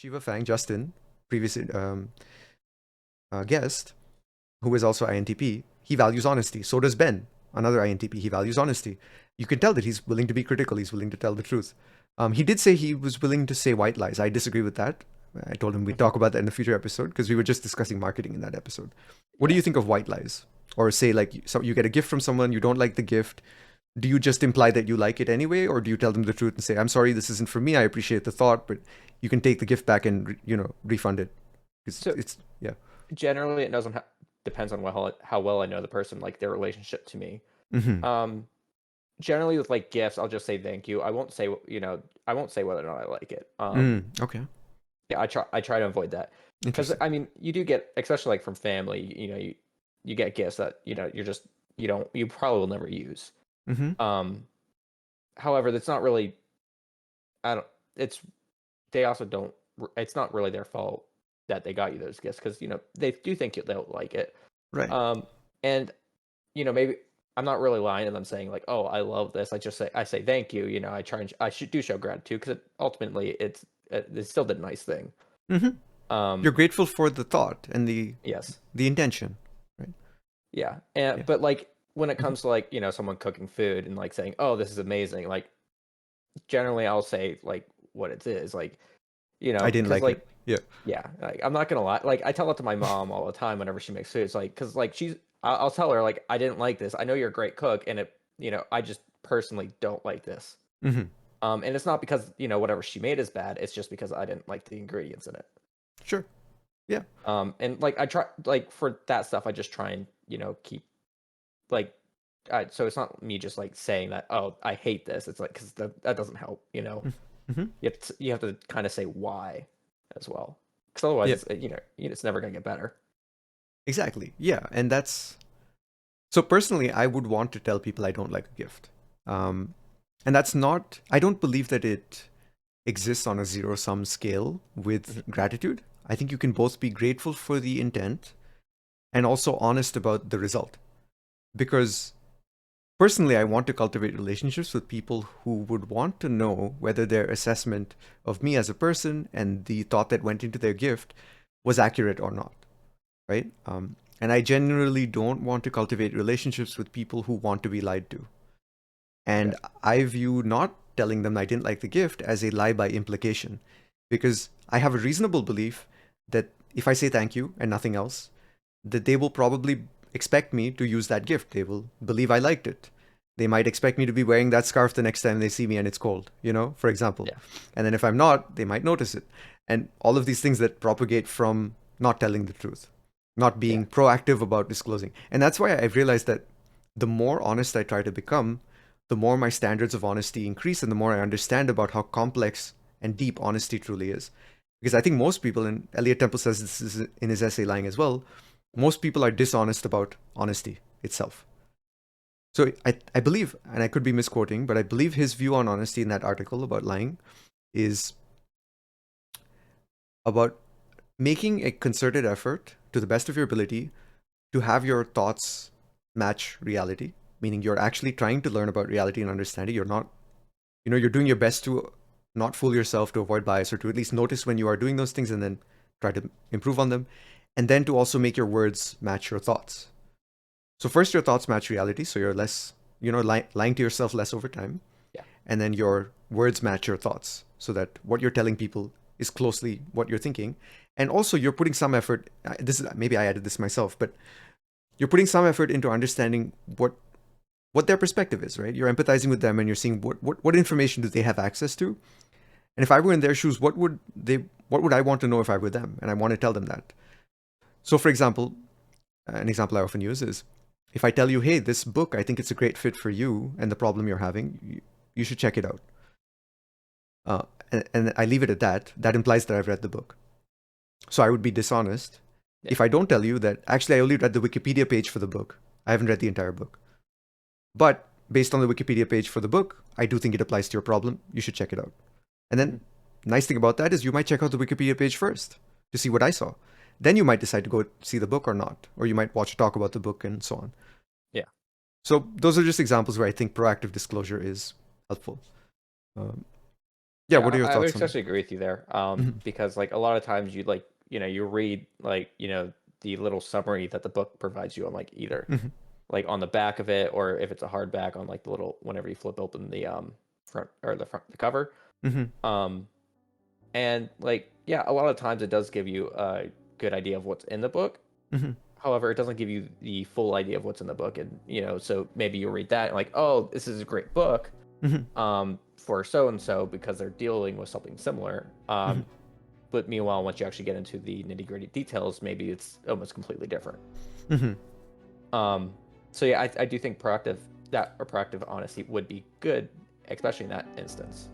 Shiva Fang, Justin, previous guest, who is also INTP, he values honesty. So does Ben, another INTP. He values honesty. You can tell that he's willing to be critical. He's willing to tell the truth. He did say he was willing to say white lies. I disagree with that. I told him we'd Mhm. talk about that in a future episode because we were just discussing marketing in that episode. What do Yeah. you think of white lies? Or say like so you get a gift from someone, you don't like the gift. Do you just imply that you like it anyway, or do you tell them the truth and say, "I'm sorry, this isn't for me. I appreciate the thought, but you can take the gift back and refund it." So It's yeah. generally, it doesn't depends on how well I know the person, like their relationship to me. Hmm. Um, Generally with like gifts, I'll just say thank you. I won't say I won't say whether or not I like it. Okay. Yeah, I try to avoid that because Interesting. I mean you do get, especially like from family, you get gifts that you probably will never use. Hmm. Um, However, that's not really I don't it's they also don't it's not really their fault that they got you those gifts because they do think they'll like it. Right. Um, and maybe I'm not really lying to them saying like, "Oh, I love this." I say thank you. I should do show gratitude because ultimately it's still the nice thing. Hmm. You're Um, grateful for the thought and yes, the intention, right? yeah, and Yeah. but like when it Hmm. comes to like someone cooking food and like saying, "Oh, this is amazing," like generally I'll say like what it is, like I didn't because like it. like Yeah. yeah, like I'm not gonna lie, like I tell it to my mom all the time whenever she makes food. It's like because like I'll tell her like I didn't like this. I know you're a great cook, and I just personally don't like this. Hmm. And it's not because whatever she made is bad. It's just because I didn't like the ingredients in it. Sure. Yeah. And like I try like for that stuff, I just try and keep like so it's not me just like saying that, oh, I hate this. It's like because that doesn't help. Hmm. You have to kind of say why as well, because otherwise Yeah. it's never gonna get better. Exactly. Yeah. And that's so personally, I would want to tell people I don't like a gift. Um, and that's not, I don't believe that it exists on a zero sum scale with Mhm. gratitude. I think you can both be grateful for the intent and also honest about the result. Because personally, I want to cultivate relationships with people who would want to know whether their assessment of me as a person and the thought that went into their gift was accurate or not, right? And I generally don't want to cultivate relationships with people who want to be lied to. And Okay. I view not telling them I didn't like the gift as a lie by implication, because I have a reasonable belief that if I say thank you and nothing else, that they will probably expect me to use that gift. They will believe I liked it. They might expect me to be wearing that scarf the next time they see me and it's cold, for example. Yeah. And then if I'm not, they might notice it. And all of these things that propagate from not telling the truth, not Yeah. being proactive about disclosing. And that's why I've realized that the more honest I try to become, the more my standards of honesty increase and the more I understand about how complex and deep honesty truly is. Because I think most people, and Elliot Temple says this is in his essay Lying as well, most people are dishonest about honesty itself. So I believe, and I could be misquoting, but I believe his view on honesty in that article about lying is about making a concerted effort to the best of your ability to have your thoughts match reality, meaning you're actually trying to learn about reality and understand it. You're not, you're doing your best to not fool yourself, to avoid bias, or to at least notice when you are doing those things and then try to improve on them. And then to also make your words match your thoughts. So first, your thoughts match reality, so you're less, lying to yourself less over time, Yeah. and then your words match your thoughts, so that what you're telling people is closely what you're thinking, and also you're putting some effort. This is maybe I added this myself, but you're putting some effort into understanding what their perspective is, right? You're empathizing with them, and you're seeing what information do they have access to, and if I were in their shoes, what would I want to know if I were them, and I want to tell them that. So, for example, an example I often use is if I tell you, hey, this book, I think it's a great fit for you and the problem you're having, you should check it out. Uh, and I leave it at that. That implies that I've read the book. So I would be dishonest Yeah. if I don't tell you that actually I only read the Wikipedia page for the book. I haven't read the entire book. But based on the Wikipedia page for the book, I do think it applies to your problem. You should check it out. And then, Mhm. nice thing about that is you might check out the Wikipedia page first to see what I saw. Then you might decide to go see the book or not, or you might watch a talk about the book and so on. Yeah. So those are just examples where I think proactive disclosure is helpful. Um, Yeah, Yeah, what are your I would thoughts on that? especially agree with you there. Mhm, Because like a lot of times you like, you read like, the little summary that the book provides you on like either mhm, like on the back of it, or if it's a hardback on like the little whenever you flip open the the cover. mhm, Um and like yeah, a lot of times it does give you a good idea of what's in the book. mhm, However, it doesn't give you the full idea of what's in the book, and so maybe you'll read that and like, oh, this is a great book, mhm, for so and so because they're dealing with something similar. mhm, But meanwhile, once you actually get into the nitty gritty details, maybe it's almost completely different. mhm. Um, so yeah, I do think proactive honesty would be good, especially in that instance.